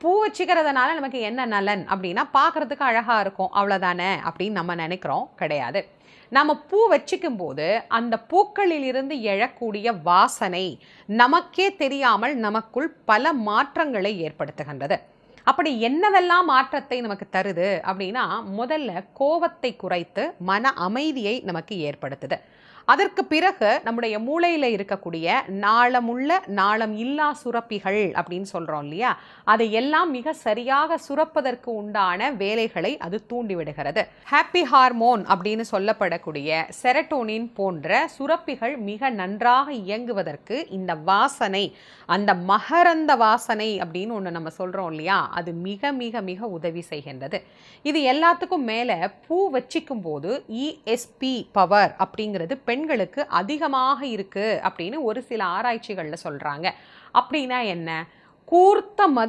பூ வச்சுக்கிறதுனால நமக்கு என்ன நலன் அப்படின்னா பார்க்கறதுக்கு அழகாக இருக்கும் அவ்வளோதானே அப்படின்னு நம்ம நினைக்கிறோம். கிடையாது. நம்ம பூ வச்சுக்கும் போது அந்த பூக்களில் இருந்து எழக்கூடிய வாசனை நமக்கே தெரியாமல் நமக்குள் பல மாற்றங்களை ஏற்படுத்துகின்றது. அப்படி என்னவெல்லாம் மாற்றத்தை நமக்கு தருது அப்படின்னா, முதல்ல கோபத்தை குறைத்து மன அமைதியை நமக்கு ஏற்படுத்துது. அதற்கு பிறகு நம்முடைய மூளையில் இருக்கக்கூடிய நாளமுள்ள நாளம் இல்லா சுரப்பிகள் அப்படின்னு சொல்கிறோம் இல்லையா, அதை எல்லாம் மிக சரியாக சுரப்பதற்கு உண்டான வேலைகளை அது தூண்டிவிடுகிறது. ஹாப்பி ஹார்மோன் அப்படின்னு சொல்லப்படக்கூடிய செரட்டோனின் போன்ற சுரப்பிகள் மிக நன்றாக இயங்குவதற்கு இந்த வாசனை, அந்த மகரந்த வாசனை அப்படின்னு ஒன்று நம்ம சொல்கிறோம் இல்லையா, அது மிக மிக மிக உதவி செய்கின்றது. இது எல்லாத்துக்கும் மேலே பூ வச்சிக்கும் போது இஎஸ்பி பவர் அப்படிங்கிறது பெண்களுக்கு அதிகமாக இருக்கு அப்படின்னு ஒரு சில ஆராய்ச்சிகளில் சொல்றாங்க. அப்படின்னா என்ன? கூர்த்த மதி